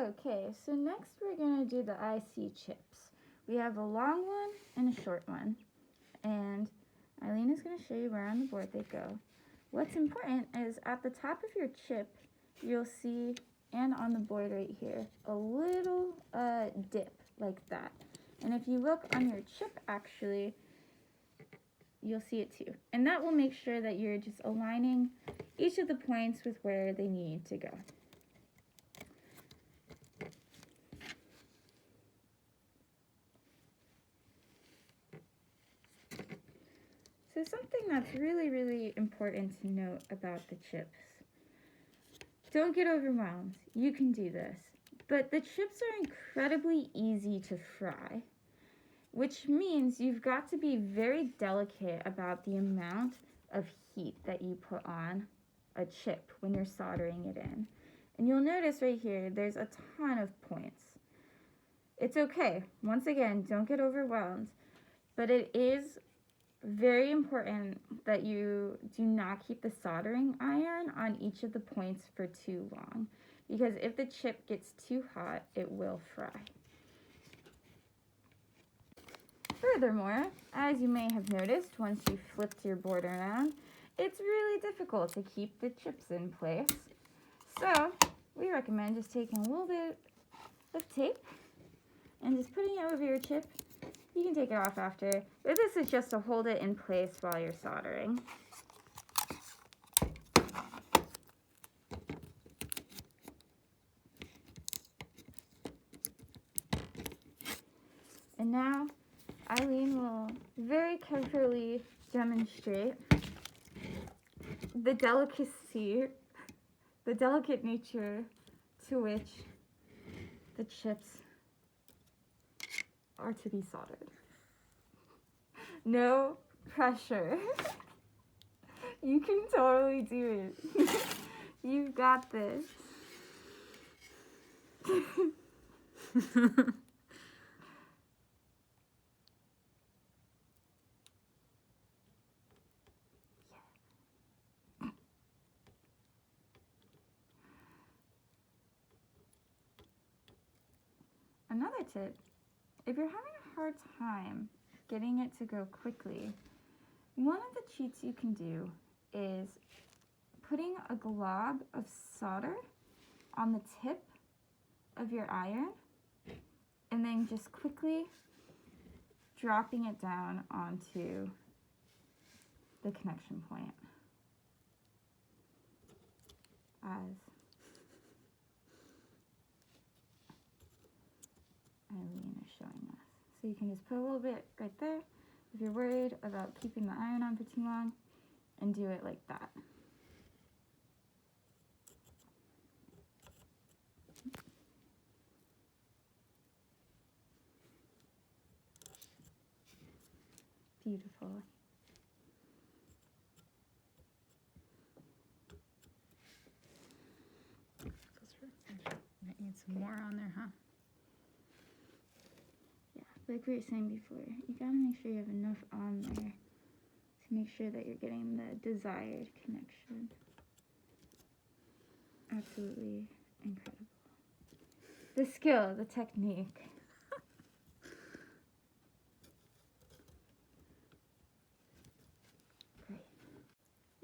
Okay, so next we're going to do the IC chips. We have a long one and a short one. And Eileen is going to show you where on the board they go. What's important is at the top of your chip, you'll see, and on the board right here, a little dip like that. And if you look on your chip, actually, you'll see it too. And that will make sure that you're just aligning each of the points with where they need to go. So something that's really, really important to note about the chips. Don't get overwhelmed. You can do this. But the chips are incredibly easy to fry, which means you've got to be very delicate about the amount of heat that you put on a chip when you're soldering it in. And you'll notice right here, there's a ton of points. It's okay. Once again, don't get overwhelmed. But it is very important that you do not keep the soldering iron on each of the points for too long, because if the chip gets too hot, it will fry. Furthermore, as you may have noticed, once you've flipped your board around, it's really difficult to keep the chips in place. So we recommend just taking a little bit of tape and just putting it over your chip. You can take it off after, but this is just to hold it in place while you're soldering. And now, Eileen will very carefully demonstrate the delicate nature to which the chips are to be soldered. No pressure. You can totally do it. You've got this. Another tip, if you're having a hard time getting it to go quickly, one of the cheats you can do is putting a glob of solder on the tip of your iron and then just quickly dropping it down onto the connection point as Eileen is showing us. So you can just put a little bit right there if you're worried about keeping the iron on for too long, and do it like that. Beautiful. Might need some more on there, huh? Yeah, like we were saying before, you gotta make sure you have enough on there to make sure that you're getting the desired connection. Absolutely incredible. The skill, the technique. Great.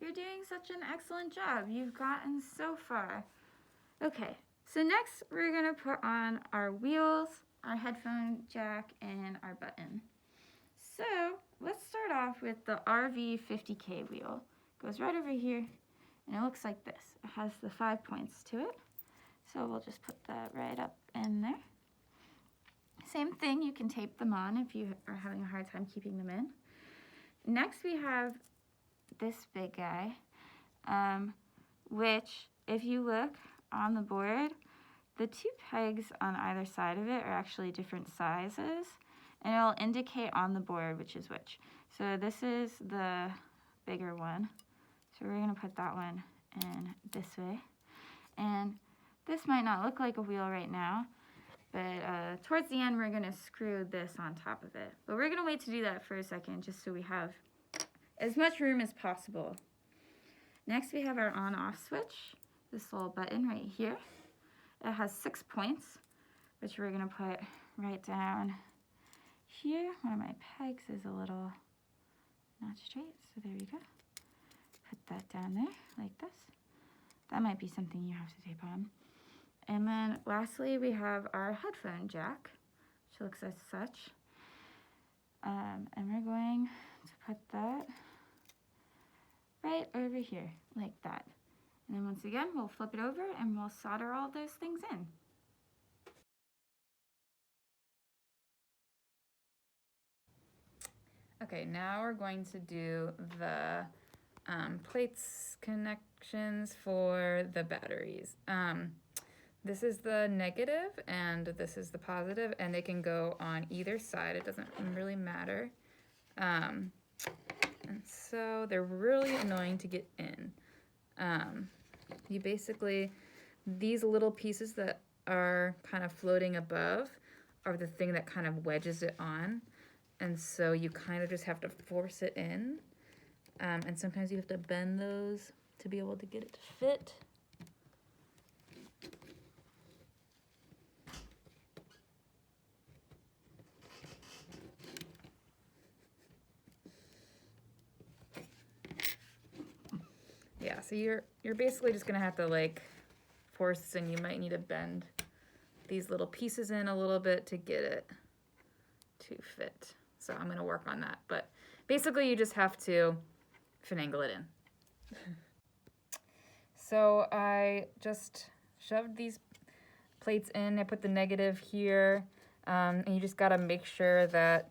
You're doing such an excellent job. You've gotten so far. Okay, so next we're gonna put on our wheels, our headphone jack, and our button. So let's start off with the RV 50K wheel. Goes right over here, and it looks like this. It has the 5 points to it. So we'll just put that right up in there. Same thing, you can tape them on if you are having a hard time keeping them in. Next we have this big guy, which if you look on the board, the 2 pegs on either side of it are actually different sizes, and it'll indicate on the board which is which. So this is the bigger one. So we're gonna put that one in this way. And this might not look like a wheel right now, but towards the end we're gonna screw this on top of it. But we're gonna wait to do that for a second just so we have as much room as possible. Next we have our on-off switch, this little button right here. It has 6 points, which we're gonna put right down here. One of my pegs is a little not straight, so there you go. Put that down there like this. That might be something you have to tape on. And then lastly, we have our headphone jack, which looks as such. And we're going to put that right over here, like that. And then once again, we'll flip it over and we'll solder all those things in. Okay, now we're going to do the plates connections for the batteries. This is the negative and this is the positive, and they can go on either side. It doesn't really matter. And so they're really annoying to get in. You basically, these little pieces that are kind of floating above are the thing that kind of wedges it on. And so you kind of just have to force it in. And sometimes you have to bend those to be able to get it to fit. Yeah, so you're basically just gonna have to like force, and you might need to bend these little pieces in a little bit to get it to fit. So I'm gonna work on that, but basically you just have to finagle it in. So I just shoved these plates in. I put the negative here, and you just gotta make sure that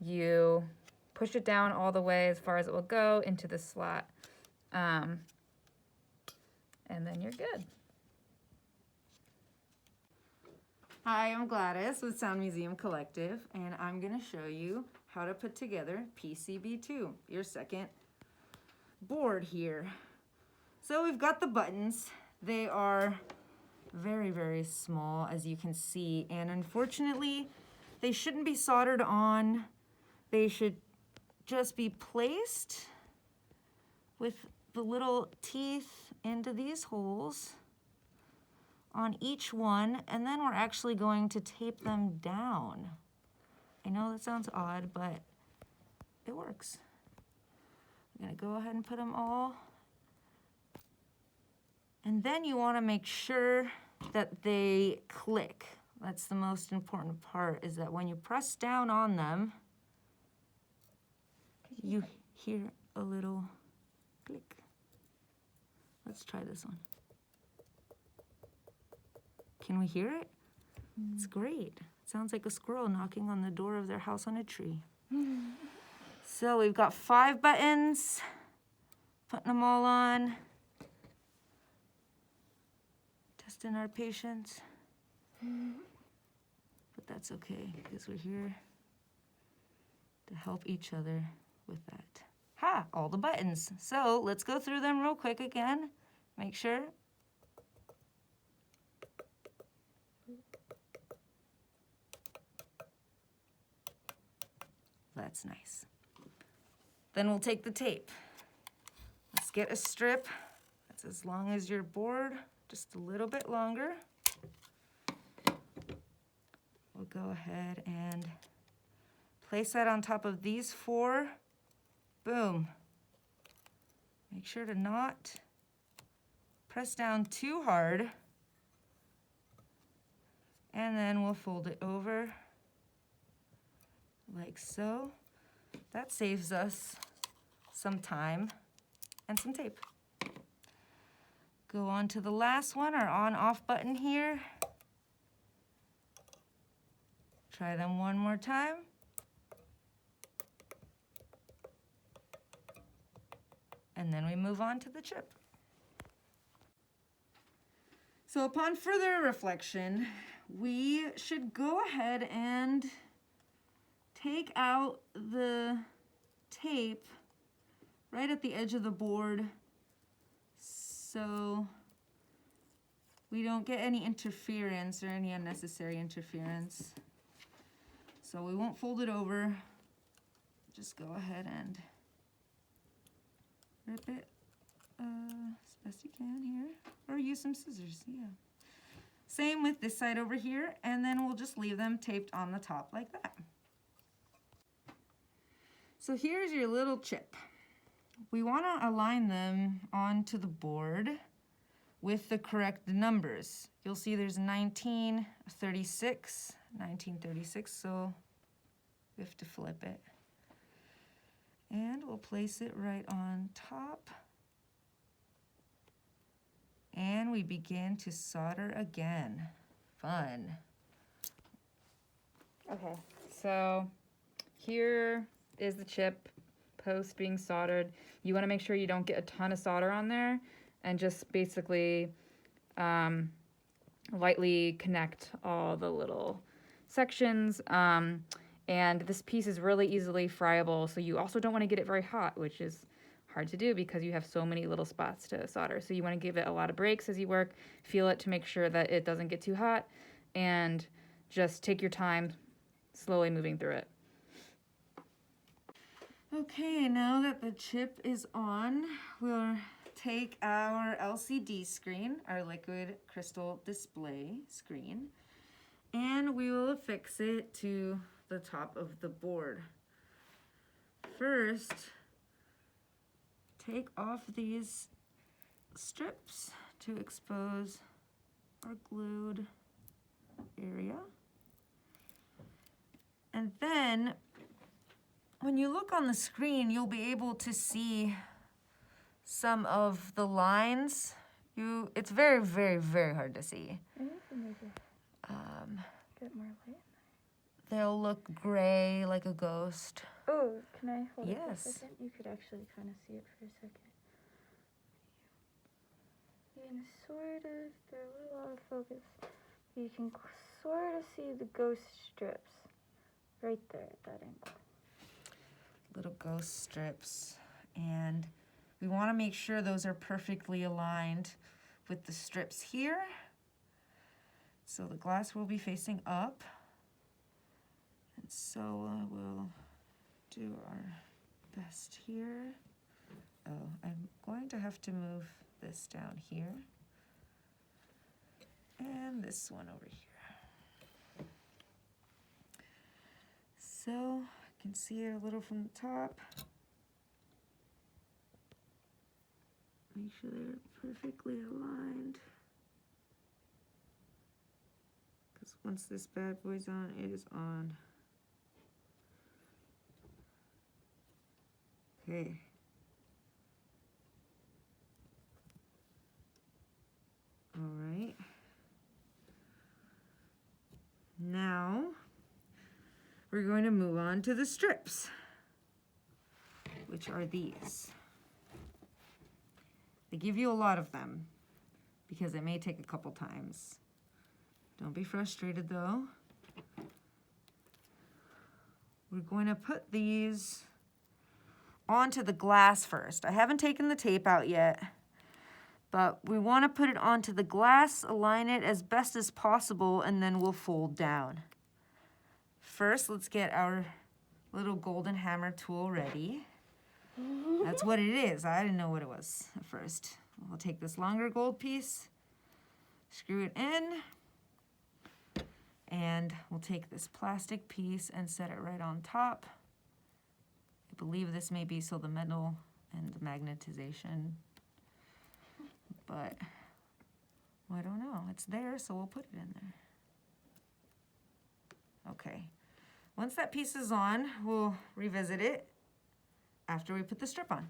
you push it down all the way as far as it will go into the slot. And then you're good. Hi, I'm Gladys with Sound Museum Collective, and I'm going to show you how to put together PCB2, your second board here. So we've got the buttons. They are very, very small, as you can see, and unfortunately, they shouldn't be soldered on. They should just be placed with the little teeth into these holes on each one, and then we're actually going to tape them down. I know that sounds odd, but it works. I'm gonna go ahead and put them all. And then you wanna make sure that they click. That's the most important part, is that when you press down on them, you hear a little click. Let's try this one. Can we hear it? It's great. It sounds like a squirrel knocking on the door of their house on a tree. So we've got 5 buttons, putting them all on, testing our patience. But that's okay, because we're here to help each other with that. Ha! All the buttons. So let's go through them real quick again. Make sure. That's nice. Then we'll take the tape. Let's get a strip that's as long as your board, just a little bit longer. We'll go ahead and place that on top of these 4. Boom. Make sure to not press down too hard. And then we'll fold it over like so. That saves us some time and some tape. Go on to the last one, our on-off button here. Try them one more time. And then we move on to the chip. So upon further reflection, we should go ahead and take out the tape right at the edge of the board so we don't get any interference or any unnecessary interference. So we won't fold it over. Just go ahead and rip it as best you can here. Or use some scissors, yeah. Same with this side over here, and then we'll just leave them taped on the top like that. So here's your little chip. We want to align them onto the board with the correct numbers. You'll see there's 1936, so we have to flip it. And we'll place it right on top. And we begin to solder again. Fun. Okay, so here is the chip post being soldered. You want to make sure you don't get a ton of solder on there, and just basically lightly connect all the little sections. And this piece is really easily friable, so you also don't want to get it very hot, which is hard to do because you have so many little spots to solder. So you want to give it a lot of breaks as you work, feel it to make sure that it doesn't get too hot, and just take your time slowly moving through it. Okay, now that the chip is on, we'll take our LCD screen, our liquid crystal display screen, and we will affix it to the top of the board. First, take off these strips to expose our glued area. And then when you look on the screen, you'll be able to see some of the lines. It's very, very, very hard to see. I need to make it get more light. They'll look gray like a ghost. Oh, can I hold it for a Yes. second? You could actually kind of see it for a second. You can sort of, they're a little out of focus. You can sort of see the ghost strips right there at that angle. Little ghost strips. And we want to make sure those are perfectly aligned with the strips here. So the glass will be facing up. And so we'll do our best here. Oh, I'm going to have to move this down here. And this one over here. So I can see it a little from the top. Make sure they're perfectly aligned. Because once this bad boy's on, it is on. Okay. All right. Now, we're going to move on to the strips, which are these. They give you a lot of them because it may take a couple times. Don't be frustrated though. We're going to put these onto the glass first. I haven't taken the tape out yet, but we want to put it onto the glass, align it as best as possible, and then we'll fold down. First, let's get our little golden hammer tool ready. That's what it is. I didn't know what it was at first. I'll take this longer gold piece, screw it in, and we'll take this plastic piece and set it right on top. I believe this may be so the metal and the magnetization, but I don't know. It's there, so we'll put it in there. Okay. Once that piece is on, we'll revisit it after we put the strip on.